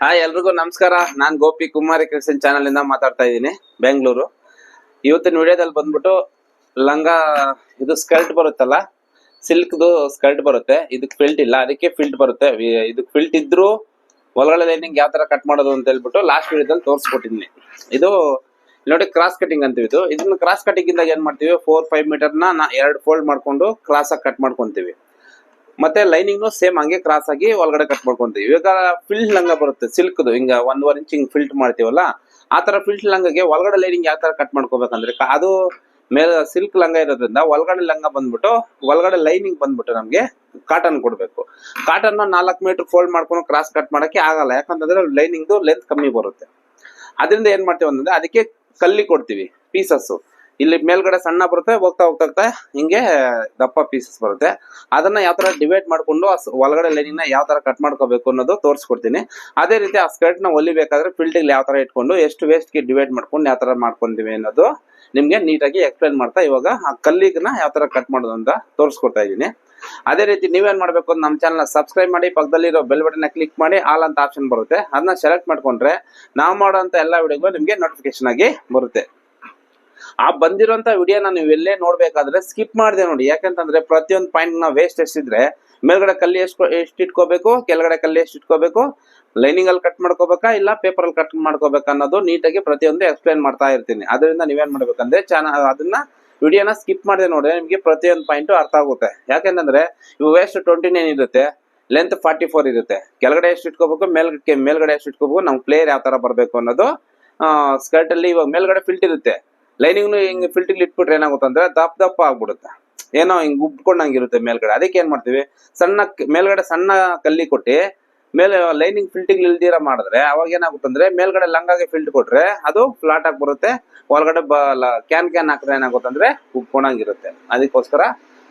Hi ಎಲ್ರಿಗೂ ನಮಸ್ಕಾರ. ನಾನ್ ಗೋಪಿ ಕುಮಾರಿ Christian channel ಇಂದ ಮಾತಾಡ್ತಾ ಇದ್ದೀನಿ, ಬೆಂಗಳೂರು. ಇವತ್ತಿನ ವಿಡಿಯೋದಲ್ಲಿ ಬಂದ್ಬಿಟ್ಟು ಲಂಗ ಇದು ಸ್ಕರ್ಟ್ ಬರುತ್ತಲ್ಲ, ಸಿಲ್ಕ್ದು ಸ್ಕರ್ಟ್ ಬರುತ್ತೆ. ಇದಕ್ ಫಿಲ್ಟ್ ಇಲ್ಲ, ಅದಕ್ಕೆ ಫಿಲ್ಟ್ ಬರುತ್ತೆ. ಇದಕ್ ಫಿಲ್ಟ್ ಇದ್ರು ಒಳಗಡೆ ಲೈನಿಂಗ್ ಯಾವ ತರ ಕಟ್ ಮಾಡೋದು ಅಂತ ಹೇಳ್ಬಿಟ್ಟು ಲಾಸ್ಟ್ ವಿಡಿಯೋದಲ್ಲಿ ತೋರಿಸ್ಕೊಟ್ಟಿದ್ದೀನಿ. ಇದು ನೋಡಿ ಕ್ರಾಸ್ ಕಟಿಂಗ್ ಅಂತೀವಿ. ಇದನ್ನ ಕ್ರಾಸ್ ಕಟಿಂಗ್ ಇಂದಾಗ ಏನ್ ಮಾಡ್ತೀವಿ, 4-5 ಮೀಟರ್ನ ಎರಡು ಫೋಲ್ಡ್ ಮಾಡ್ಕೊಂಡು ಕ್ರಾಸ್ ಆಗಿ ಕಟ್ ಮಾಡ್ಕೊಂತೀವಿ. ಮತ್ತೆ ಲೈನಿಂಗ್ ಸೇಮ್ ಹಂಗೆ ಕ್ರಾಸ್ ಆಗಿ ಒಳಗಡೆ ಕಟ್ ಮಾಡ್ಕೊಂತೀವಿ. ಇವಾಗ ಫಿಲ್ಟ್ ಲಂಗ ಬರುತ್ತೆ ಸಿಲ್ಕ್ದು, ಹಿಂಗ 1.5 ಇಂಚ್ ಹಿಂಗ್ ಫಿಲ್ಟ್ ಮಾಡ್ತೀವಲ್ಲ, ಆ ತರ ಫಿಲ್ಟ್ ಲಂಗಗೆ ಒಳಗಡೆ ಲೈನಿಂಗ್ ಯಾವ ತರ ಕಟ್ ಮಾಡ್ಕೋಬೇಕಂದ್ರೆ, ಅದು ಮೇಲೆ ಸಿಲ್ಕ್ ಲಂಗ ಇರೋದ್ರಿಂದ ಒಳಗಡೆ ಲಂಗ ಬಂದ್ಬಿಟ್ಟು ಒಳಗಡೆ ಲೈನಿಂಗ್ ಬಂದ್ಬಿಟ್ಟು ನಮ್ಗೆ ಕಾಟನ್ ಕೊಡ್ಬೇಕು. ಕಾಟನ್ 4 ಮೀಟರ್ ಫೋಲ್ಡ್ ಮಾಡ್ಕೊಂಡು ಕ್ರಾಸ್ ಕಟ್ ಮಾಡಕ್ಕೆ ಆಗಲ್ಲ, ಯಾಕಂತಂದ್ರೆ ಲೈನಿಂಗ್ ಲೆಂತ್ ಕಮ್ಮಿ ಬರುತ್ತೆ. ಅದರಿಂದ ಏನ್ ಮಾಡ್ತೀವಿ ಅಂದ್ರೆ ಅದಕ್ಕೆ ಕಲ್ಲಿ ಕೊಡ್ತೀವಿ ಪೀಸಸ್. ಇಲ್ಲಿ ಮೇಲ್ಗಡೆ ಸಣ್ಣ ಬರುತ್ತೆ, ಹೋಗ್ತಾ ಹೋಗ್ತಾ ಹಿಂಗೆ ದಪ್ಪ ಪೀಸಸ್ ಬರುತ್ತೆ. ಅದನ್ನ ಯಾವ ತರ ಡಿವೈಡ್ ಮಾಡ್ಕೊಂಡು ಒಳಗಡೆ ಲೈನಿಂಗ್ ನ ಯಾವ ತರ ಕಟ್ ಮಾಡ್ಕೋಬೇಕು ಅನ್ನೋದು ತೋರಿಸ್ಕೊಡ್ತೀನಿ. ಅದೇ ರೀತಿ ಆ ಸ್ಕರ್ಟ್ ನ ಹೊಲಿಬೇಕಾದ್ರೆ ಫಿಲ್ಟಿಂಗ್ ಯಾವ ತರ ಇಟ್ಕೊಂಡು ಎಷ್ಟು ವೇಸ್ಟ್ ಗೆ ಡಿವೈಡ್ ಮಾಡ್ಕೊಂಡು ಯಾವ ತರ ಮಾಡ್ಕೊಂತೀವಿ ಅನ್ನೋದು ನಿಮ್ಗೆ ನೀಟಾಗಿ ಎಕ್ಸ್ಪ್ಲೈನ್ ಮಾಡ್ತಾ ಇವಾಗ ಆ ಕಲ್ಲಿಗನ್ನ ಯಾವ ತರ ಕಟ್ ಮಾಡೋದು ಅಂತ ತೋರಿಸ್ಕೊಡ್ತಾ ಇದ್ದೀನಿ. ಅದೇ ರೀತಿ ನೀವೇನ್ ಮಾಡ್ಬೇಕು ಅಂತ ನಮ್ಮ ಚಾನಲ್ ಸಬ್ಸ್ಕ್ರೈಬ್ ಮಾಡಿ, ಪಕ್ಕದಲ್ಲಿರೋ ಬೆಲ್ ಬಟನ್ ಕ್ಲಿಕ್ ಮಾಡಿ, ಆಲ್ ಅಂತ ಆಪ್ಷನ್ ಬರುತ್ತೆ, ಅದನ್ನ ಸೆಲೆಕ್ಟ್ ಮಾಡ್ಕೊಂಡ್ರೆ ನಾವು ಮಾಡೋಂತ ಎಲ್ಲಾ ವಿಡಿಯೋಗಳು ನಿಮ್ಗೆ ನೋಟಿಫಿಕೇಶನ್ ಆಗಿ ಬರುತ್ತೆ. ಆ ಬಂದಿರೋಂತ ವಿಡಿಯೋನ ನೀವು ಎಲ್ಲೇ ನೋಡ್ಬೇಕಾದ್ರೆ ಸ್ಕಿಪ್ ಮಾಡಿದೆ ನೋಡಿ. ಯಾಕಂತಂದ್ರೆ ಪ್ರತಿಯೊಂದು ಪಾಯಿಂಟ್ ನ ವೇಸ್ಟ್ ಎಷ್ಟಿದ್ರೆ ಮೇಲ್ಗಡೆ ಕಲ್ಲಿ ಎಷ್ಟು ಇಟ್ಕೋಬೇಕು, ಕೆಳಗಡೆ ಕಲ್ಲಿ ಎಷ್ಟು ಇಟ್ಕೋಬೇಕು, ಲೈನಿಂಗ್ ಅಲ್ಲಿ ಕಟ್ ಮಾಡ್ಕೋಬೇಕಾ ಇಲ್ಲ ಪೇಪರ್ ಅಲ್ಲಿ ಕಟ್ ಮಾಡ್ಕೋಬೇಕಾ ಅನ್ನೋದು ನೀಟಾಗಿ ಪ್ರತಿಯೊಂದು ಎಕ್ಸ್ಪ್ಲೈನ್ ಮಾಡ್ತಾ ಇರ್ತೀನಿ. ಅದರಿಂದ ನೀವೇನ್ ಮಾಡ್ಬೇಕಂದ್ರೆ ಅದನ್ನ ವಿಡಿಯೋನ ಸ್ಕಿಪ್ ಮಾಡಿದೆ ನೋಡ್ರೆ ನಿಮ್ಗೆ ಪ್ರತಿಯೊಂದು ಪಾಯಿಂಟ್ ಅರ್ಥ ಆಗುತ್ತೆ. ಯಾಕೆಂತಂದ್ರೆ ಇವು ವೇಸ್ಟ್ 29 ಇರುತ್ತೆ, ಲೆಂತ್ 44 ಇರುತ್ತೆ. ಕೆಳಗಡೆ ಎಷ್ಟು ಇಟ್ಕೋಬೇಕು, ಮೇಲ್ಗಡೆ ಎಷ್ಟು ಇಟ್ಕೋಬೇಕು, ನಮ್ ಪ್ಲೇಯರ್ ಯಾವ ತರ ಬರ್ಬೇಕು ಅನ್ನೋದು ಸ್ಕರ್ಟ್ ಅಲ್ಲಿ. ಇವಾಗ ಮೇಲ್ಗಡೆ ಫಿಲ್ಟ್ ಇರುತ್ತೆ, ಲೈನಿಂಗ್ ಹಿಂಗ್ ಫಿಲ್ಟಿಂಗ್ ಇಟ್ಬಿಟ್ರೆ ಏನಾಗುತ್ತೆ ಅಂದ್ರೆ ದಪ್ಪ ಆಗ್ಬಿಡುತ್ತೆ, ಏನೋ ಹಿಂಗ್ ಉಬ್ಕೊಂಡಂಗಿರುತ್ತೆ ಮೇಲ್ಗಡೆ. ಅದಕ್ಕೆ ಏನ್ ಮಾಡ್ತೀವಿ, ಮೇಲ್ಗಡೆ ಸಣ್ಣ ಕಲ್ಲಿ ಕೊಟ್ಟಿ ಮೇಲೆ ಲೈನಿಂಗ್ ಫಿಲ್ಟಿಂಗ್ ಇಲ್ದಿರ ಮಾಡಿದ್ರೆ ಅವಾಗ ಏನಾಗುತ್ತೆ ಅಂದ್ರೆ ಮೇಲ್ಗಡೆ ಲಂಗಾಗೆ ಫಿಲ್ಟ್ ಕೊಟ್ರೆ ಅದು ಫ್ಲಾಟ್ ಆಗಿ ಬರುತ್ತೆ. ಒಳಗಡೆ ಕ್ಯಾನ್ ಹಾಕಿದ್ರೆ ಏನಾಗುತ್ತೆ ಅಂದ್ರೆ ಉಬ್ಕೊಂಡಂಗಿರುತ್ತೆ. ಅದಕ್ಕೋಸ್ಕರ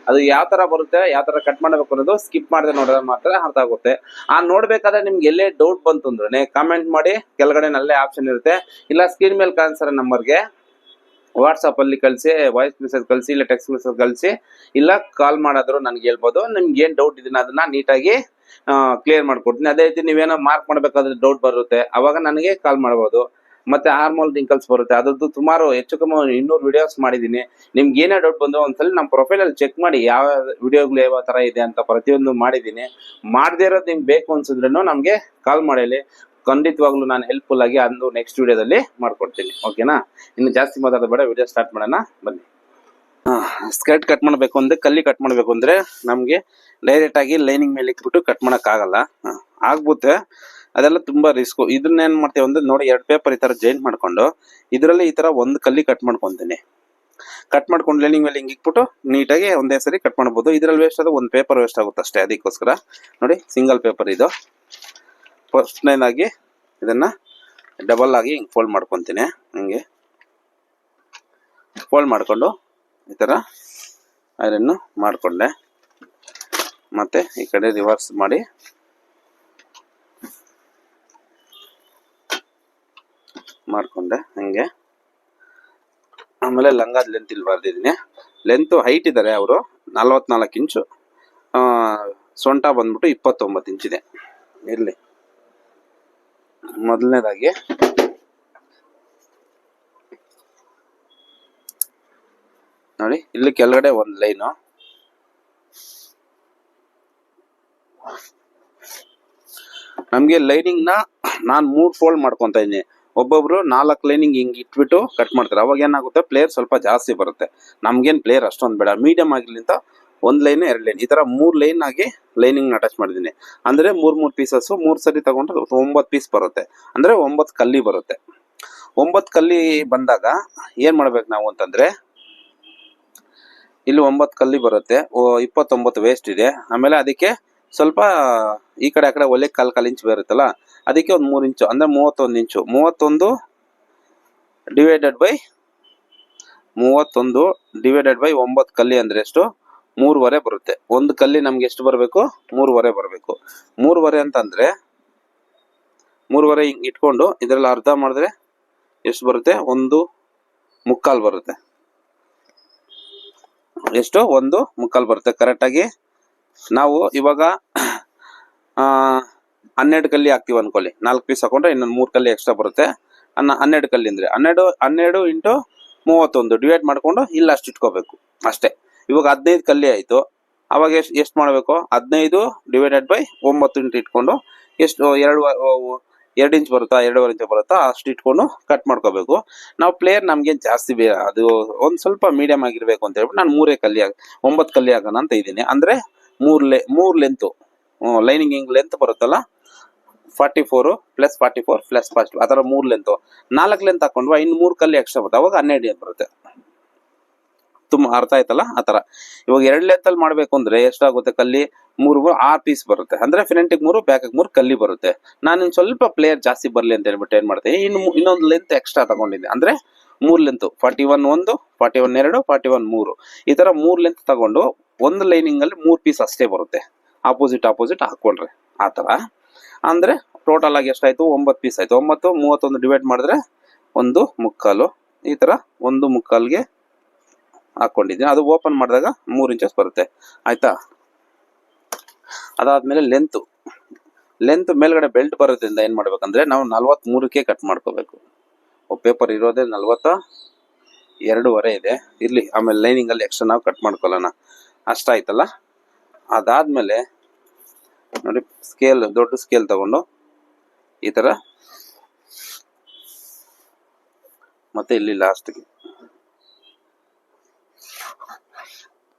ಅದು ಯಾವ ತರ ಬರುತ್ತೆ, ಯಾವ ತರ ಕಟ್ ಮಾಡಬೇಕು ಅನ್ನೋದು ಸ್ಕಿಪ್ ಮಾಡದೆ ನೋಡಿದ್ರೆ ಮಾತ್ರ ಅರ್ಥ ಆಗುತ್ತೆ. ನೋಡ್ಬೇಕಾದ್ರೆ ನಿಮ್ಗೆ ಎಲ್ಲೇ ಡೌಟ್ ಬಂತು ಅಂದ್ರೆ ಕಾಮೆಂಟ್ ಮಾಡಿ, ಕೆಳಗಡೆ ನಲ್ಲೇ ಆಪ್ಷನ್ ಇರುತ್ತೆ, ಇಲ್ಲ ಸ್ಕ್ರೀನ್ ಮೇಲೆ ಕಾಣಿಸೋ ನಂಬರ್ಗೆ ವಾಟ್ಸಪ್ ಅಲ್ಲಿ ಕಳಿಸಿ, ವಾಯ್ಸ್ ಮೆಸೇಜ್ ಕಳಿಸಿ, ಇಲ್ಲ ಟೆಕ್ಸ್ಟ್ ಮೆಸೇಜ್ ಕಳಿಸಿ, ಇಲ್ಲ ಕಾಲ್ ಮಾಡಾದ್ರು ನನ್ಗೆ ಹೇಳ್ಬೋದು. ನಿಮ್ಗೆ ಏನ್ ಡೌಟ್ ಇದನ್ನ ಅದನ್ನ ನೀಟಾಗಿ ಕ್ಲಿಯರ್ ಮಾಡ್ಕೊಡ್ತೀನಿ. ಅದೇ ರೀತಿ ನೀವೇನೋ ಮಾರ್ಕ್ ಮಾಡ್ಬೇಕಾದ್ರೆ ಡೌಟ್ ಬರುತ್ತೆ, ಅವಾಗ ನನಗೆ ಕಾಲ್ ಮಾಡ್ಬೋದು. ಮತ್ತೆ ಹಾರ್ಮೋಲ್ ರಿಂಕಲ್ಸ್ ಬರುತ್ತೆ, ಅದ್ರದ್ದು ಸುಮಾರು ಹೆಚ್ಚು ಕಮ್ಮಿ 200 ವಿಡಿಯೋಸ್ ಮಾಡಿದೀನಿ. ನಿಮ್ಗೆ ಏನೇ ಡೌಟ್ ಬಂದು ಒಂದ್ಸಲ ನಮ್ಮ ಪ್ರೊಫೈಲ್ ಅಲ್ಲಿ ಚೆಕ್ ಮಾಡಿ, ಯಾವ ವಿಡಿಯೋಗಳು ಯಾವ ತರ ಇದೆ ಅಂತ ಪ್ರತಿಯೊಂದು ಮಾಡಿದೀನಿ. ಮಾಡದೇ ಇರೋದು ನಿಮ್ಗೆ ಬೇಕು ಅನ್ಸಿದ್ರೇನು ನಮ್ಗೆ ಕಾಲ್ ಮಾಡಿ, ಖಂಡಿತವಾಗ್ಲೂ ನಾನು ಹೆಲ್ಪ್ಫುಲ್ ಆಗಿ ಅಂದು ನೆಕ್ಸ್ಟ್ ವಿಡಿಯೋದಲ್ಲಿ ಮಾಡ್ಕೊಡ್ತೀನಿ. ಓಕೆನಾ? ಇನ್ನು ಜಾಸ್ತಿ ಮಾತಾಡೋದು ಬೇಡ, ವಿಡಿಯೋ ಸ್ಟಾರ್ಟ್ ಮಾಡೋಣ ಬನ್ನಿ. ಸ್ಕರ್ಟ್ ಕಟ್ ಮಾಡಬೇಕು ಅಂದ್ರೆ, ಕಲ್ಲಿ ಕಟ್ ಮಾಡಬೇಕು ಅಂದ್ರೆ ನಮ್ಗೆ ಡೈರೆಕ್ಟ್ ಆಗಿ ಲೈನಿಂಗ್ ಮೇಲೆ ಇಟ್ಬಿಟ್ಟು ಕಟ್ ಮಾಡಕ್ ಆಗಲ್ಲ. ಆಗ್ಗುತ್ತೆ, ಅದೆಲ್ಲ ತುಂಬಾ ರಿಸ್ಕ್. ಇದನ್ನ ಏನ್ ಮಾಡ್ತೇವೆ ಅಂದ್ರೆ ನೋಡಿ, 2 ಪೇಪರ್ ಈ ತರ ಜಾಯಿಂಟ್ ಮಾಡ್ಕೊಂಡು ಇದರಲ್ಲಿ ಈ ತರ ಒಂದು ಕಲ್ಲಿ ಕಟ್ ಮಾಡ್ಕೊಂತೀನಿ. ಕಟ್ ಮಾಡ್ಕೊಂಡು ಲೈನಿಂಗ್ ಮೇಲೆ ಹಿಂಗ್ ಇಟ್ಬಿಟ್ಟು ನೀಟಾಗಿ ಒಂದೇ ಸರಿ ಕಟ್ ಮಾಡ್ಬೋದು. ಇದ್ರಲ್ಲಿ ವೇಸ್ಟ್ ಆದ ಒಂದು ಪೇಪರ್ ವೇಸ್ಟ್ ಆಗುತ್ತೆ ಅಷ್ಟೇ. ಅದಕ್ಕೋಸ್ಕರ ನೋಡಿ, ಸಿಂಗಲ್ ಪೇಪರ್ ಇದು. ಫಸ್ಟ್ನೇದಾಗಿ ಇದನ್ನ ಡಬಲ್ ಆಗಿ ಹಿಂಗ್ ಫೋಲ್ಡ್ ಮಾಡ್ಕೊಂತೀನಿ. ಹಿಂಗೆ ಫೋಲ್ಡ್ ಮಾಡ್ಕೊಂಡು ಈ ತರ ಐರನ್ ಮಾಡ್ಕೊಂಡೆ. ಮತ್ತೆ ಈ ಕಡೆ ರಿವರ್ಸ್ ಮಾಡಿ ಮಾಡ್ಕೊಂಡೆ ಹಿಂಗೆ. ಆಮೇಲೆ ಲಂಗಾದ ಲೆಂತ್ ಇಲ್ಲಿ ಬರ್ದಿದ್ದೀನಿ. ಲೆಂತ್ ಹೈಟ್ ಇದ್ದಾರೆ ಅವರು 44 ಇಂಚು, ಸೊಂಟ ಬಂದ್ಬಿಟ್ಟು 29 ಇಂಚಿದೆ. ಇರ್ಲಿ, ಮೊದಲನೇದಾಗಿ ನೋಡಿ, ಇಲ್ಲಿ ಕೆಳಗಡೆ ಒಂದು ಲೈನು, ನಮ್ಗೆ ಲೈನಿಂಗ್ ನ ನಾನು 3 ಫೋಲ್ಡ್ ಮಾಡ್ಕೊಂತ ಇದ್ದೀನಿ. ಒಬ್ಬೊಬ್ರು 4 ಲೈನಿಂಗ್ ಹಿಂಗ್ ಇಟ್ಬಿಟ್ಟು ಕಟ್ ಮಾಡ್ತಾರೆ. ಅವಾಗ ಏನಾಗುತ್ತೆ, ಪ್ಲೇಯರ್ ಸ್ವಲ್ಪ ಜಾಸ್ತಿ ಬರುತ್ತೆ. ನಮ್ಗೇನ್ ಪ್ಲೇಯರ್ ಅಷ್ಟೊಂದು ಬೇಡ, ಮೀಡಿಯಂ ಆಗಿರ್ಲಿಂತ 1 ಲೈನ್ 2 ಲೈನ್ ಈ ತರ 3 ಲೈನ್ ಆಗಿ ಲೈನಿಂಗ್ ಅಟ್ಯಾಚ್ ಮಾಡಿದೀನಿ. ಅಂದ್ರೆ 3 ಪೀಸಸ್ 3 ಸರಿ ತಗೊಂಡ್ರೆ 9 ಪೀಸ್ ಬರುತ್ತೆ, ಅಂದ್ರೆ 9 ಕಲ್ಲಿ ಬರುತ್ತೆ. 9 ಕಲ್ಲಿ ಬಂದಾಗ ಏನ್ ಮಾಡ್ಬೇಕು ನಾವು ಅಂತಂದ್ರೆ, ಇಲ್ಲಿ 9 ಕಲ್ಲಿ ಬರುತ್ತೆ, 29 ವೇಸ್ಟ್ ಇದೆ. ಆಮೇಲೆ ಅದಕ್ಕೆ ಸ್ವಲ್ಪ ಈ ಕಡೆ ಆ ಕಡೆ ಒಲೆ ಕಾಲ್ ಇಂಚ್ ಬರುತ್ತಲ್ಲ, ಅದಕ್ಕೆ ಒಂದು 3 ಇಂಚು ಅಂದ್ರೆ 31 ಇಂಚು. 31 ಡಿವೈಡೆಡ್ ಬೈ 9 ಕಲ್ಲಿ ಅಂದ್ರೆ ಎಷ್ಟು, 3.5 ಬರುತ್ತೆ. ಒಂದು ಕಲ್ಲಿ ನಮ್ಗೆ ಎಷ್ಟು ಬರಬೇಕು, 3.5 ಬರಬೇಕು. 3.5 ಅಂತಂದ್ರೆ 3.5 ಹಿಂಗ್ ಇಟ್ಕೊಂಡು ಇದ್ರಲ್ಲಿ ಅರ್ಧ ಮಾಡಿದ್ರೆ ಎಷ್ಟು ಬರುತ್ತೆ, 1.25 ಬರುತ್ತೆ. ಎಷ್ಟು, 1.25 ಬರುತ್ತೆ ಕರೆಕ್ಟ್ ಆಗಿ. ನಾವು ಇವಾಗ 12 ಕಲ್ಲಿ ಹಾಕ್ತಿವಿ ಅನ್ಕೊಳ್ಳಿ, 4 ಪೀಸ್ ಹಾಕೊಂಡ್ರೆ ಇನ್ನೊಂದು 3 ಕಲ್ಲಿ ಎಕ್ಸ್ಟ್ರಾ ಬರುತ್ತೆ. 12 ಕಲ್ಲಿ ಅಂದ್ರೆ 12 ಇಂಟು 31 ಡಿವೈಡ್ ಮಾಡ್ಕೊಂಡು ಇಲ್ಲ ಅಷ್ಟು ಇಟ್ಕೋಬೇಕು ಅಷ್ಟೇ. ಇವಾಗ 15 ಕಲ್ಲಿ ಆಯ್ತು, ಅವಾಗ ಎಷ್ಟು ಮಾಡಬೇಕು? 15 ಡಿವೈಡೆಡ್ ಬೈ 9 ಇಂಟು ಇಟ್ಕೊಂಡು ಎಷ್ಟು 2 ಇಂಚ್ ಬರುತ್ತಾ 2.5 ಇಂಚ್ ಬರುತ್ತಾ ಅಷ್ಟು ಇಟ್ಕೊಂಡು ಕಟ್ ಮಾಡ್ಕೋಬೇಕು. ನಾವು ಪ್ಲೇಯರ್ ನಮ್ಗೇನು ಜಾಸ್ತಿ ಅದು ಒಂದು ಸ್ವಲ್ಪ ಮೀಡಿಯಂ ಆಗಿರ್ಬೇಕು ಅಂತ ಹೇಳ್ಬಿಟ್ಟು ನಾನು 9 ಕಲ್ಲಿ ಹಾಕೋಣ ಅಂತ ಇದ್ದೀನಿ. ಅಂದ್ರೆ 3 ಲೆಂತ್ ಲೈನಿಂಗ್ ಲೆಂತ್ ಬರುತ್ತಲ್ಲ 44 ಪ್ಲಸ್ 44 ಪ್ಲಸ್ 42 ಆ ಥರ 3 ಲೆಂತ್ 4 ಲೆಂತ್ ಹಾಕೊಂಡ್ವಾ ಇನ್ನು 3 ಕಲ್ಲಿ ಎಕ್ಸ್ಟ್ರಾ ಬರುತ್ತೆ, ಅವಾಗ 12 ಬರುತ್ತೆ. ತುಂಬಾ ಅರ್ಥ ಆಯ್ತಲ್ಲ ಆ ತರ. ಇವಾಗ 2 ಲೆಂತ್ ಅಲ್ಲಿ ಮಾಡ್ಬೇಕು ಅಂದ್ರೆ ಎಷ್ಟಾಗುತ್ತೆ ಕಲ್ಲಿ? 6 ಪೀಸ್ ಬರುತ್ತೆ. ಅಂದ್ರೆ ಫ್ರಂಟಿಗೆ 3 ಬ್ಯಾಕಿಗೆ 3 ಕಲ್ಲಿ ಬರುತ್ತೆ. ನಾನು ಇನ್ನು ಸ್ವಲ್ಪ ಪ್ಲೇಯರ್ ಜಾಸ್ತಿ ಬರ್ಲಿ ಅಂತ ಹೇಳ್ಬಿಟ್ಟು ಏನ್ ಮಾಡ್ತೀನಿ, ಇನ್ನೊಂದು ಲೆಂತ್ ಎಕ್ಸ್ಟ್ರಾ ತಗೊಂಡಿದ್ದೆ. ಅಂದ್ರೆ 3 ಲೆಂತ್ 41 1 41 2 41 3 ಈ ತರ 3 ಲೆಂತ್ ತಗೊಂಡು ಒಂದು ಲೈನಿಂಗ್ ಅಲ್ಲಿ 3 ಪೀಸ್ ಅಷ್ಟೇ ಬರುತ್ತೆ, ಆಪೋಸಿಟ್ ಹಾಕೊಂಡ್ರೆ ಆ ತರ. ಅಂದ್ರೆ ಟೋಟಲ್ ಆಗಿ ಎಷ್ಟಾಯ್ತು? 9 ಪೀಸ್ ಆಯ್ತು. 9 31 ಡಿವೈಡ್ ಮಾಡಿದ್ರೆ 1/4 ಈ ತರ 1/4ಗೆ ಹಾಕೊಂಡಿದ್ದೀನಿ. ಅದು ಓಪನ್ ಮಾಡಿದಾಗ 3 ಇಂಚಸ್ ಬರುತ್ತೆ ಆಯ್ತಾ. ಅದಾದ್ಮೇಲೆ ಲೆಂತ್ ಮೇಲ್ಗಡೆ ಬೆಲ್ಟ್ ಬರೋದ್ರಿಂದ ಏನ್ ಮಾಡ್ಬೇಕಂದ್ರೆ ನಾವು 43ಕ್ಕೆ ಕಟ್ ಮಾಡ್ಕೋಬೇಕು. ಪೇಪರ್ ಇರೋದೇ 42.5 ಇದೆ, ಇರ್ಲಿ ಆಮೇಲೆ ಲೈನಿಂಗ್ ಅಲ್ಲಿ ಎಕ್ಸ್ಟ್ರಾ ನಾವು ಕಟ್ ಮಾಡ್ಕೊಳ್ಳೋಣ. ಅಷ್ಟಾಯ್ತಲ್ಲ. ಅದಾದ್ಮೇಲೆ ನೋಡಿ ದೊಡ್ಡ ಸ್ಕೇಲ್ ತಗೊಂಡು ಈ ತರ ಮತ್ತೆ ಇಲ್ಲಿ ಲಾಸ್ಟ್ಗೆ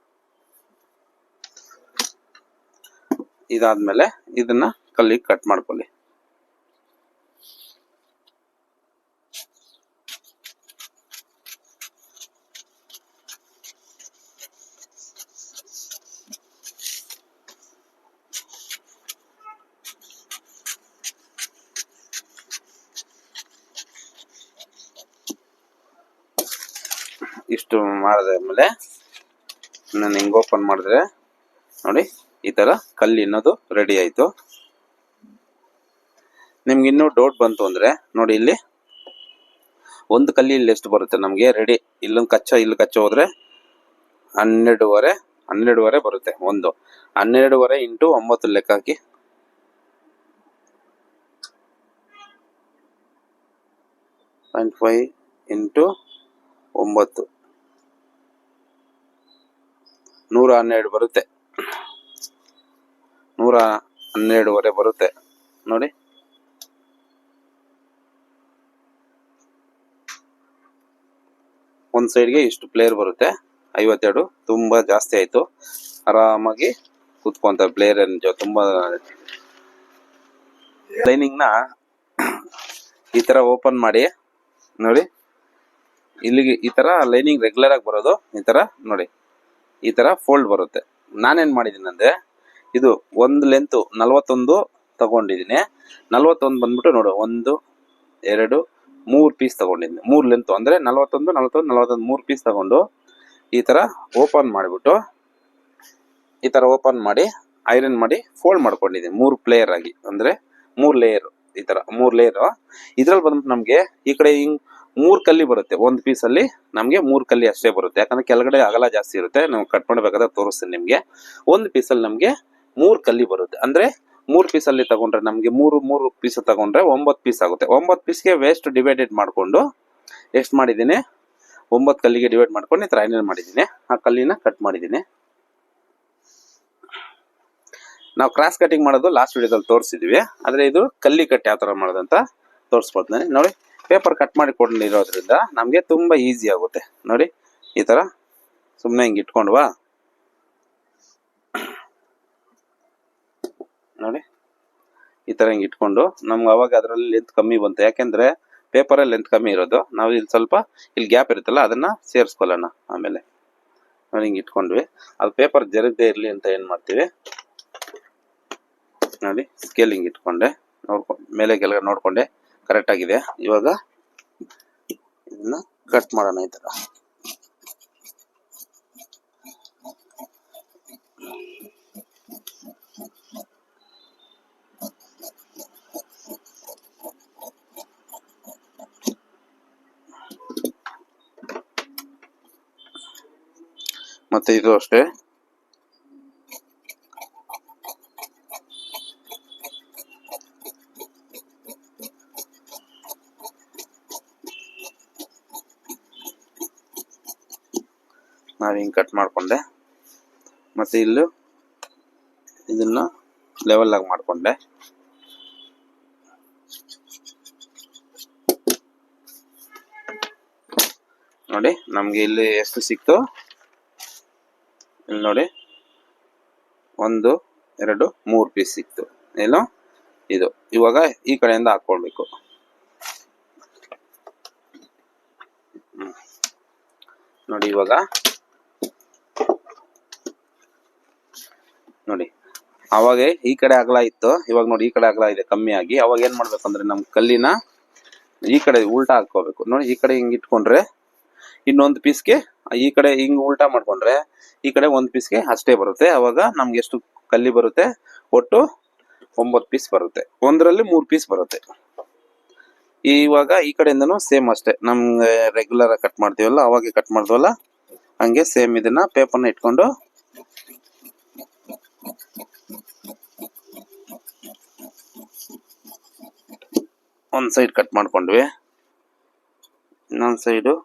ಇದಾದ್ಮೇಲೆ ಇದನ್ನ ಕಲ್ಲಿಗೆ ಕಟ್ ಮಾಡ್ಕೊಳ್ಳಿ. ಇಷ್ಟು ಮಾಡಿದ್ಮೇಲೆ ನಾನು ಹಿಂಗ್ ಓಪನ್ ಮಾಡಿದ್ರೆ ನೋಡಿ ಈ ತರ ಕಲ್ಲಿ ಅನ್ನೋದು ರೆಡಿ ಆಯ್ತು. ನಿಮ್ಗೆ ಇನ್ನೂ ಡೌಟ್ ಬಂತು ಅಂದ್ರೆ ನೋಡಿ ಇಲ್ಲಿ ಒಂದು ಕಲ್ಲಿ ಇಲ್ಲಿ ಎಷ್ಟು ಬರುತ್ತೆ ನಮ್ಗೆ ರೆಡಿ. ಇಲ್ಲಿ ಕಚ್ಚ ಹೋದ್ರೆ 12.5 ಬರುತ್ತೆ. 12.5 ಇಂಟು 9 ಲೆಕ್ಕ ಹಾಕಿ 0.5 ಇಂಟು 9 112 ಬರುತ್ತೆ. 112.5 ಬರುತ್ತೆ ನೋಡಿ. ಒಂದ್ ಸೈಡ್ಗೆ ಇಷ್ಟು ಪ್ಲೇಯರ್ ಬರುತ್ತೆ 52. ತುಂಬಾ ಜಾಸ್ತಿ ಆಯ್ತು. ಆರಾಮಾಗಿ ಕುತ್ಕೊಂತ ಪ್ಲೇಯರ್ ತುಂಬಾ ಲೈನಿಂಗ್ ನ ಈ ತರ ಓಪನ್ ಮಾಡಿ ನೋಡಿ. ಇಲ್ಲಿಗೆ ಈ ತರ ಲೈನಿಂಗ್ ರೆಗ್ಯುಲರ್ ಆಗಿ ಬರೋದು ಈ ತರ ನೋಡಿ, ಈ ತರ ಫೋಲ್ಡ್ ಬರುತ್ತೆ. ನಾನೇನ್ ಮಾಡಿದೀನಿ ಅಂದ್ರೆ ಇದು ಒಂದು ಲೆಂತ್ 41 ತಗೊಂಡಿದ್ದೀನಿ. 41 ಬಂದ್ಬಿಟ್ಟು ನೋಡು 1 2 3 ಪೀಸ್ ತಗೊಂಡಿದ್ದೀನಿ. 3 ಲೆಂತ್ ಅಂದ್ರೆ 41 3 ಪೀಸ್ ತಗೊಂಡು ಈ ತರ ಓಪನ್ ಮಾಡಿಬಿಟ್ಟು ಈ ತರ ಓಪನ್ ಮಾಡಿ ಐರನ್ ಮಾಡಿ ಫೋಲ್ಡ್ ಮಾಡ್ಕೊಂಡಿದ್ದೀನಿ 3 ಪ್ಲೇಯರ್ ಆಗಿ. ಅಂದ್ರೆ 3 ಲೇಯರ್, ಈ ತರ 3 ಲೇಯರ್. ಇದ್ರಲ್ಲಿ ಬಂದ್ಬಿಟ್ಟು ನಮ್ಗೆ ಈ ಕಡೆ ಹಿಂಗ್ 3 ಕಲ್ಲಿ ಬರುತ್ತೆ. ಒಂದು ಪೀಸ್ ಅಲ್ಲಿ ನಮ್ಗೆ 3 ಕಲ್ಲಿ ಅಷ್ಟೇ ಬರುತ್ತೆ, ಯಾಕಂದ್ರೆ ಕೆಳಗಡೆ ಅಗಲ ಜಾಸ್ತಿ ಇರುತ್ತೆ. ನಾವು ಕಟ್ ಮಾಡ್ಬೇಕಾದ್ರೆ ತೋರಿಸ್ತೀನಿ ನಿಮ್ಗೆ. ಒಂದು ಪೀಸ್ ಅಲ್ಲಿ ನಮ್ಗೆ 3 ಕಲ್ಲಿ ಬರುತ್ತೆ. ಅಂದ್ರೆ 3 ಪೀಸ್ ಅಲ್ಲಿ ತಗೊಂಡ್ರೆ ನಮ್ಗೆ 3 ಪೀಸ್ ತಗೊಂಡ್ರೆ 9 ಪೀಸ್ ಆಗುತ್ತೆ. 9 ಪೀಸ್ಗೆ ವೇಸ್ಟ್ ಡಿವೈಡೆಡ್ ಮಾಡ್ಕೊಂಡು ಎಷ್ಟು ಮಾಡಿದ್ದೀನಿ, 9 ಕಲ್ಲಿಗೆ ಡಿವೈಡ್ ಮಾಡ್ಕೊಂಡು ಈ ತರ ಐರನ್ ಮಾಡಿದ್ದೀನಿ. ಆ ಕಲ್ಲಿನ ಕಟ್ ಮಾಡಿದ್ದೀನಿ. ನಾವು ಕ್ರಾಸ್ ಕಟಿಂಗ್ ಮಾಡೋದು ಲಾಸ್ಟ್ ವಿಡಿಯೋದಲ್ಲಿ ತೋರಿಸಿದ್ವಿ, ಆದ್ರೆ ಇದು ಕಲ್ಲಿ ಕಟ್ ಯಾವ ತರ ಮಾಡೋದಂತ ತೋರಿಸ್ಕೊಡ್ತೀನಿ ನೋಡಿ. ಪೇಪರ್ ಕಟ್ ಮಾಡಿ ಕೊಟ್ಟಿರೋದ್ರಿಂದ ನಮ್ಗೆ ತುಂಬಾ ಈಸಿ ಆಗುತ್ತೆ ನೋಡಿ. ಈ ತರ ಸುಮ್ಮನೆ ಹಿಂಗೆ ಇಟ್ಕೊಂಡ್ವಾ ನೋಡಿ, ಈ ತರ ಹಿಂಗೆ ಇಟ್ಕೊಂಡು ನಮ್ಗೆ ಅವಾಗ ಅದರಲ್ಲಿ ಲೆಂತ್ ಕಮ್ಮಿ ಬಂತು. ಯಾಕೆಂದ್ರೆ ಪೇಪರ್ ಅಲ್ಲಿ ಲೆಂತ್ ಕಮ್ಮಿ ಇರೋದು, ನಾವು ಇಲ್ಲಿ ಸ್ವಲ್ಪ ಇಲ್ಲಿ ಗ್ಯಾಪ್ ಇರುತ್ತಲ್ಲ ಅದನ್ನ ಸೇರಿಸ್ಕೊಳ್ಳೋಣ. ಆಮೇಲೆ ನೋಡಿ ಹಿಂಗೆ ಇಟ್ಕೊಂಡ್ವಿ. ಅದು ಪೇಪರ್ ಜರಗದೆ ಇರ್ಲಿ ಅಂತ ಏನ್ ಮಾಡ್ತೀವಿ ನೋಡಿ, ಸ್ಕೇಲಿಂಗ್ ಇಟ್ಕೊಂಡೆ ಮೇಲೆ ಕೆಳಗಡೆ ನೋಡ್ಕೊಂಡೆ ಕರೆಕ್ಟ್ ಆಗಿದೆ. ಇವಾಗ ಇದನ್ನ ಕಟ್ ಮಾಡೋಣ ಈ ತರ. ಮತ್ತೆ ಇದು ಅಷ್ಟೇ ನಾವು ಹಿಂಗೆ ಕಟ್ ಮಾಡಿಕೊಂಡೆ. ಮತ್ತು ಇಲ್ಲೂ ಇದನ್ನು ಲೆವೆಲ್ ಆಗಿ ಮಾಡಿಕೊಂಡೆ. ನೋಡಿ ನಮಗೆ ಇಲ್ಲಿ ಎಷ್ಟು ಸಿಕ್ತು ಇಲ್ಲಿ ನೋಡಿ, 1 2 3 ಪೀಸ್ ಸಿಕ್ತು. ಏನು ಇದು ಇವಾಗ ಈ ಕಡೆಯಿಂದ ಹಾಕೊಳ್ಬೇಕು. ನೋಡಿ ಇವಾಗ ನೋಡಿ ಅವಾಗ ಈ ಕಡೆ ಅಗಲ ಇತ್ತು, ಇವಾಗ ನೋಡಿ ಈ ಕಡೆ ಅಗಲ ಇದೆ ಕಮ್ಮಿ ಆಗಿ. ಅವಾಗ ಏನ್ ಮಾಡ್ಬೇಕಂದ್ರೆ ನಮ್ ಕಲ್ಲಿನ ಈ ಕಡೆ ಉಲ್ಟಾ ಹಾಕೋಬೇಕು. ನೋಡಿ ಈ ಕಡೆ ಹಿಂಗ್ ಇಟ್ಕೊಂಡ್ರೆ ಇನ್ನೊಂದು ಪೀಸ್ಗೆ ಈ ಕಡೆ ಹಿಂಗ್ ಉಲ್ಟಾ ಮಾಡ್ಕೊಂಡ್ರೆ ಈ ಕಡೆ ಒಂದು ಪೀಸ್ಗೆ ಅಷ್ಟೇ ಬರುತ್ತೆ. ಅವಾಗ ನಮ್ಗೆ ಎಷ್ಟು ಕಲ್ಲಿ ಬರುತ್ತೆ, ಒಟ್ಟು 9 ಪೀಸ್ ಬರುತ್ತೆ. ಒಂದರಲ್ಲಿ 3 ಪೀಸ್ ಬರುತ್ತೆ. ಇವಾಗ ಈ ಕಡೆಯಿಂದನೂ ಸೇಮ್ ಅಷ್ಟೇ, ನಮ್ಗೆ ರೆಗ್ಯುಲರ್ ಆಗಿ ಕಟ್ ಮಾಡ್ತೀವಲ್ಲ ಅವಾಗೆ ಕಟ್ ಮಾಡ್ದವಲ್ಲ ಹಂಗೆ ಸೇಮ್ ಇದನ್ನ ಪೇಪರ್ನ ಇಟ್ಕೊಂಡು ಒಂದ್ ಸೈಡ್ ಕಟ್ ಮಾಡ್ಕೊಂಡ್ವಿ. ಇನ್ನೊಂದ್ ಸೈಡು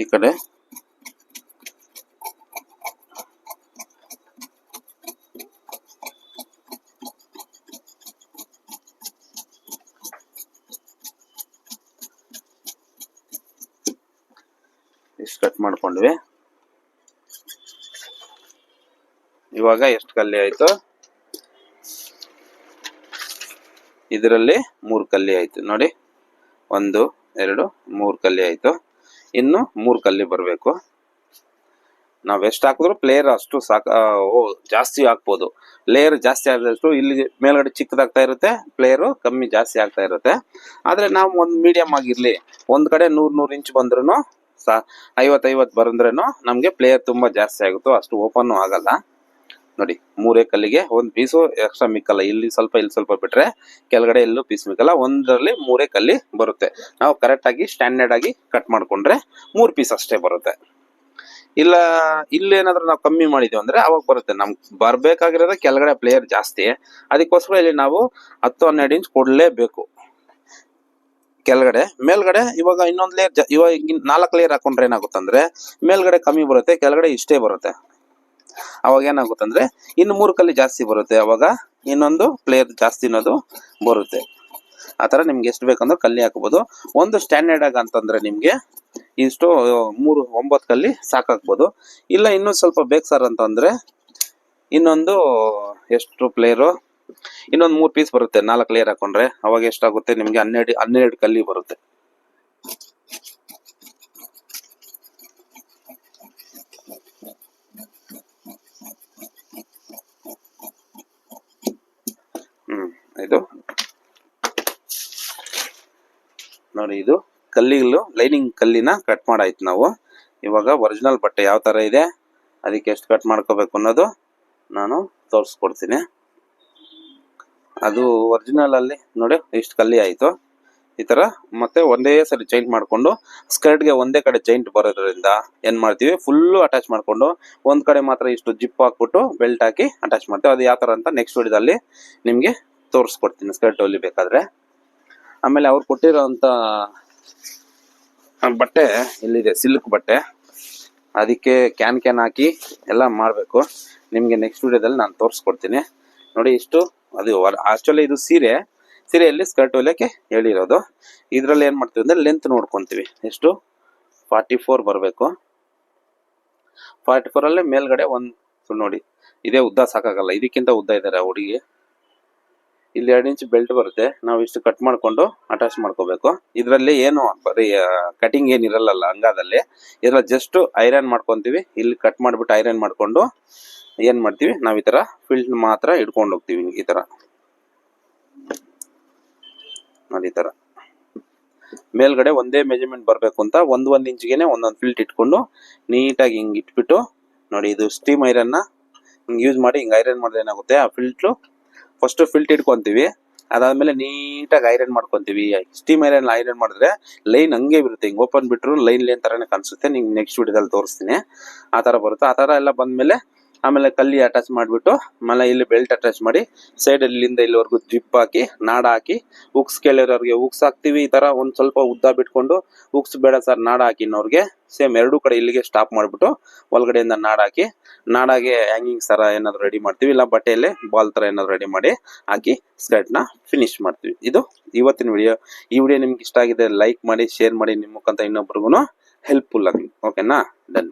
ಈ ಕಡೆ ಇಷ್ಟು ಕಟ್ ಮಾಡ್ಕೊಂಡ್ವಿ. ಇವಾಗ ಎಷ್ಟು ಕಲ್ಲಿ ಆಯ್ತು, ಇದರಲ್ಲಿ 3 ಕಲ್ಲಿ ಆಯ್ತು. ನೋಡಿ 1 2 3 ಕಲ್ಲಿ ಆಯ್ತು. ಇನ್ನು 3 ಕಲ್ಲಿ ಬರಬೇಕು. ನಾವ್ ಎಷ್ಟು ಹಾಕಿದ್ರು ಪ್ಲೇಯರ್ ಅಷ್ಟು ಜಾಸ್ತಿ ಹಾಕ್ಬೋದು. ಲೇಯರ್ ಜಾಸ್ತಿ ಆದಷ್ಟು ಇಲ್ಲಿ ಮೇಲ್ಗಡೆ ಚಿಕ್ಕದಾಗ್ತಾ ಇರುತ್ತೆ, ಪ್ಲೇಯರು ಕಮ್ಮಿ ಜಾಸ್ತಿ ಆಗ್ತಾ ಇರುತ್ತೆ. ಆದ್ರೆ ನಾವು ಒಂದು ಮೀಡಿಯಂ ಆಗಿರ್ಲಿ, ಒಂದ್ ಕಡೆ 100 ಇಂಚ್ ಬಂದ್ರು 50 ಬಂದ್ರೇನು ನಮ್ಗೆ ಪ್ಲೇಯರ್ ತುಂಬಾ ಜಾಸ್ತಿ ಆಗುತ್ತೋ ಅಷ್ಟು ಓಪನ್ ಆಗಲ್ಲ. ನೋಡಿ 3 ಕಲ್ಲಿಗೆ 1 ಪೀಸು ಎಕ್ಸ್ಟ್ರಾ ಮಿಕ್ಕಲ್ಲ. ಇಲ್ಲಿ ಸ್ವಲ್ಪ ಬಿಟ್ರೆ ಕೆಳಗಡೆ ಎಲ್ಲೂ ಪೀಸ್ ಮಿಕ್ಕಲ್ಲ. ಒಂದರಲ್ಲಿ 3 ಕಲ್ಲಿ ಬರುತ್ತೆ. ನಾವು ಕರೆಕ್ಟ್ ಆಗಿ ಸ್ಟ್ಯಾಂಡರ್ಡ್ ಆಗಿ ಕಟ್ ಮಾಡ್ಕೊಂಡ್ರೆ 3 ಪೀಸ್ ಅಷ್ಟೇ ಬರುತ್ತೆ. ಇಲ್ಲ ಇಲ್ಲೇನಾದ್ರೂ ನಾವು ಕಮ್ಮಿ ಮಾಡಿದೀವಿ ಅಂದ್ರೆ ಅವಾಗ ಬರುತ್ತೆ. ನಮ್ಗೆ ಬರ್ಬೇಕಾಗಿರೋದ ಕೆಳಗಡೆ ಪ್ಲೇಯರ್ ಜಾಸ್ತಿ, ಅದಕ್ಕೋಸ್ಕರ ಇಲ್ಲಿ ನಾವು 10-12 ಇಂಚ್ ಕೊಡ್ಲೇಬೇಕು ಕೆಳಗಡೆ. ಮೇಲ್ಗಡೆ ಇವಾಗ ಇನ್ನೊಂದ್ ಲೇಯರ್ ಇವಾಗ 4 ಲೇಯರ್ ಹಾಕೊಂಡ್ರೆ ಏನಾಗುತ್ತಂದ್ರೆ ಮೇಲ್ಗಡೆ ಕಮ್ಮಿ ಬರುತ್ತೆ, ಕೆಳಗಡೆ ಇಷ್ಟೇ ಬರುತ್ತೆ. ಅವಾಗ ಏನಾಗುತ್ತಂದ್ರೆ ಇನ್ನು 3 ಕಲ್ಲಿ ಜಾಸ್ತಿ ಬರುತ್ತೆ. ಅವಾಗ ಇನ್ನೊಂದು ಪ್ಲೇಯರ್ ಜಾಸ್ತಿ ಅನ್ನೋದು ಬರುತ್ತೆ. ಆತರ ನಿಮ್ಗೆ ಎಷ್ಟು ಬೇಕಂದ್ರೆ ಕಲ್ಲಿ ಹಾಕಬಹುದು. ಒಂದು ಸ್ಟ್ಯಾಂಡರ್ಡ್ ಆಗಿ ಅಂತಂದ್ರೆ ನಿಮ್ಗೆ ಇಷ್ಟು 9 ಕಲ್ಲಿ ಸಾಕಾಗ್ಬೋದು. ಇಲ್ಲ ಇನ್ನೂ ಸ್ವಲ್ಪ ಬೇಕು ಸರ್ ಅಂತಂದ್ರೆ ಇನ್ನೊಂದು ಎಷ್ಟು ಪ್ಲೇಯರು ಇನ್ನೊಂದು 3 ಪೀಸ್ ಬರುತ್ತೆ. 4 ಲೇಯರ್ ಹಾಕೊಂಡ್ರೆ ಅವಾಗ ಎಷ್ಟಾಗುತ್ತೆ ನಿಮ್ಗೆ 12 ಕಲ್ಲಿ ಬರುತ್ತೆ. ಇದು ನೋಡಿ, ಇದು ಕಲ್ಲಿಗಳು ಲೈನಿಂಗ್ ಕಲ್ಲಿನ ಕಟ್ ಮಾಡಾಯ್ತು ನಾವು. ಇವಾಗ ಒರಿಜಿನಲ್ ಬಟ್ಟೆ ಯಾವ ತರ ಇದೆ, ಅದಕ್ಕೆ ಎಷ್ಟು ಕಟ್ ಮಾಡ್ಕೋಬೇಕು ಅನ್ನೋದು ನಾನು ತೋರಿಸ್ಕೊಡ್ತೀನಿ. ಅದು ಒರಿಜಿನಲ್ ಅಲ್ಲಿ ನೋಡಿ ಇಷ್ಟು ಕಲ್ಲಿ ಆಯ್ತು. ಈ ತರ ಮತ್ತೆ ಒಂದೇ ಸರಿ ಜೈಂಟ್ ಮಾಡ್ಕೊಂಡು ಸ್ಕರ್ಟ್ಗೆ ಒಂದೇ ಕಡೆ ಜೈಂಟ್ ಬರೋದ್ರಿಂದ ಏನ್ ಮಾಡ್ತೀವಿ, ಫುಲ್ಲು ಅಟ್ಯಾಚ್ ಮಾಡ್ಕೊಂಡು ಒಂದ್ ಕಡೆ ಮಾತ್ರ ಇಷ್ಟು ಜಿಪ್ ಹಾಕ್ಬಿಟ್ಟು ಬೆಲ್ಟ್ ಹಾಕಿ ಅಟ್ಯಾಚ್ ಮಾಡ್ತೀವಿ. ಅದು ಯಾವ ತರ ಅಂತ ನೆಕ್ಸ್ಟ್ ವಿಡಿಯೋದಲ್ಲಿ ನಿಮ್ಗೆ ತೋರಿಸ್ಕೊಡ್ತೀನಿ ಸ್ಕರ್ಟ್ ಹೊಲಿಬೇಕಾದ್ರೆ. ಆಮೇಲೆ ಅವ್ರು ಕೊಟ್ಟಿರೋಂತ ಬಟ್ಟೆ ಇಲ್ಲಿದೆ, ಸಿಲ್ಕ್ ಬಟ್ಟೆ. ಅದಕ್ಕೆ ಕ್ಯಾನ್ ಹಾಕಿ ಎಲ್ಲ ಮಾಡಬೇಕು. ನಿಮಗೆ ನೆಕ್ಸ್ಟ್ ವಿಡಿಯೋದಲ್ಲಿ ನಾನು ತೋರಿಸ್ಕೊಡ್ತೀನಿ. ನೋಡಿ ಇಷ್ಟು, ಅದು ಆಕ್ಚುಲಿ ಇದು ಸೀರೆಯಲ್ಲಿ ಸ್ಕರ್ಟ್ ಹೊಲಿಯೋಕ್ಕೆ ಹೇಳಿರೋದು. ಇದರಲ್ಲಿ ಏನು ಮಾಡ್ತೀವಿ ಅಂದರೆ ಲೆಂತ್ ನೋಡ್ಕೊತೀವಿ. ಎಷ್ಟು 44 ಬರಬೇಕು. 44 ಮೇಲ್ಗಡೆ ಒಂದು ನೋಡಿ ಇದೇ ಉದ್ದ ಸಾಕಾಗಲ್ಲ, ಇದಕ್ಕಿಂತ ಉದ್ದ ಇದ್ದಾರೆ ಹುಡುಗಿ. ಇಲ್ಲಿ 2 ಇಂಚ್ ಬೆಲ್ಟ್ ಬರುತ್ತೆ. ನಾವು ಇಷ್ಟು ಕಟ್ ಮಾಡ್ಕೊಂಡು ಅಟ್ಯಾಚ್ ಮಾಡ್ಕೋಬೇಕು. ಇದರಲ್ಲಿ ಏನು ಬರೀ ಕಟಿಂಗ್ ಏನಿರಲ್ಲ ಹಂಗಾದಲ್ಲಿ, ಇದರಲ್ಲಿ ಜಸ್ಟ್ ಐರನ್ ಮಾಡ್ಕೊಂತೀವಿ. ಇಲ್ಲಿ ಕಟ್ ಮಾಡಿಬಿಟ್ಟು ಐರನ್ ಮಾಡ್ಕೊಂಡು ಏನ್ ಮಾಡ್ತೀವಿ, ನಾವು ಈ ತರ ಫಿಲ್ಟ್ ಮಾತ್ರ ಇಟ್ಕೊಂಡು ಹೋಗ್ತೀವಿ. ಈ ತರ ನೋಡಿ, ಈ ತರ ಮೇಲ್ಗಡೆ ಒಂದೇ ಮೆಜರ್ಮೆಂಟ್ ಬರಬೇಕು ಅಂತ ಒಂದ್ ಇಂಚ್ಗೆನೆ ಒಂದೊಂದು ಫಿಲ್ಟ್ ಇಟ್ಕೊಂಡು ನೀಟಾಗಿ ಹಿಂಗ್ ಇಟ್ಬಿಟ್ಟು ನೋಡಿ, ಇದು ಸ್ಟೀಮ್ ಐರನ್ನ ಹಿಂಗ್ ಯೂಸ್ ಮಾಡಿ ಹಿಂಗ್ ಐರನ್ ಮಾಡಿದ್ರೆ ಏನಾಗುತ್ತೆ, ಆ ಫಸ್ಟ್ ಫಿಲ್ಟ್ ಇಟ್ಕೊಂತೀವಿ. ಅದಾದ್ಮೇಲೆ ನೀಟಾಗಿ ಐರನ್ ಮಾಡ್ಕೊಂತೀವಿ. ಸ್ಟೀಮ್ ಐರನ್ ಮಾಡಿದ್ರೆ ಲೈನ್ ಹಂಗೆ ಬರುತ್ತೆ, ಹಿಂಗ್ ಓಪನ್ ಬಿಟ್ರು ಲೈನ್ ತರಾನೇ ಕಾಣಿಸುತ್ತೆ. ನಿಂಗೆ ನೆಕ್ಸ್ಟ್ ವಿಡಿಯೋದಲ್ಲಿ ತೋರಿಸ್ತೀನಿ. ಆ ತರ ಬರುತ್ತೆ. ಆ ತರ ಎಲ್ಲ ಬಂದ್ಮೇಲೆ ಆಮೇಲೆ ಕಲ್ಲಿ ಅಟ್ಯಾಚ್ ಮಾಡಿಬಿಟ್ಟು ಆಮೇಲೆ ಇಲ್ಲಿ ಬೆಲ್ಟ್ ಅಟ್ಯಾಚ್ ಮಾಡಿ ಸೈಡ್ ಇಲ್ಲಿಂದ ಇಲ್ಲಿವರೆಗೂ ಜಿಪ್ ಹಾಕಿ ನಾಡ ಹಾಕಿ ಉಕ್ಸ್ ಕೇಳಿರೋರಿಗೆ ಉಕ್ಸ್ ಹಾಕ್ತಿವಿ. ಈ ತರ ಒಂದ್ ಸ್ವಲ್ಪ ಉದ್ದ ಬಿಟ್ಕೊಂಡು ಉಕ್ಸ್ ಬೇಡ ಸರ್ ನಾಡ ಹಾಕಿನವ್ರಿಗೆ ಸೇಮ್ ಎರಡೂ ಕಡೆ ಇಲ್ಲಿಗೆ ಸ್ಟಾಪ್ ಮಾಡ್ಬಿಟ್ಟು ಒಳಗಡೆಯಿಂದ ನಾಡ ಹಾಕಿ ನಾಡಾಗೆ ಹ್ಯಾಂಗಿಂಗ್ ಸರ ಏನಾದ್ರು ರೆಡಿ ಮಾಡ್ತೀವಿ, ಇಲ್ಲ ಬಟ್ಟೆಯಲ್ಲಿ ಬಾಲ್ ತರ ಏನಾದ್ರು ರೆಡಿ ಮಾಡಿ ಹಾಕಿ ಸ್ಕರ್ಟ್ ನ ಫಿನಿಶ್ ಮಾಡ್ತೀವಿ. ಇದು ಇವತ್ತಿನ ವಿಡಿಯೋ. ಈ ವಿಡಿಯೋ ನಿಮ್ಗೆ ಇಷ್ಟ ಆಗಿದೆ ಲೈಕ್ ಮಾಡಿ, ಶೇರ್ ಮಾಡಿ, ನಿಮ್ಮ ಮುಖಾಂತರ ಇನ್ನೊಬ್ರಿಗೂ ಹೆಲ್ಪ್ಫುಲ್ ಆಗಲಿ. ಓಕೆನಾ? ಡನ್.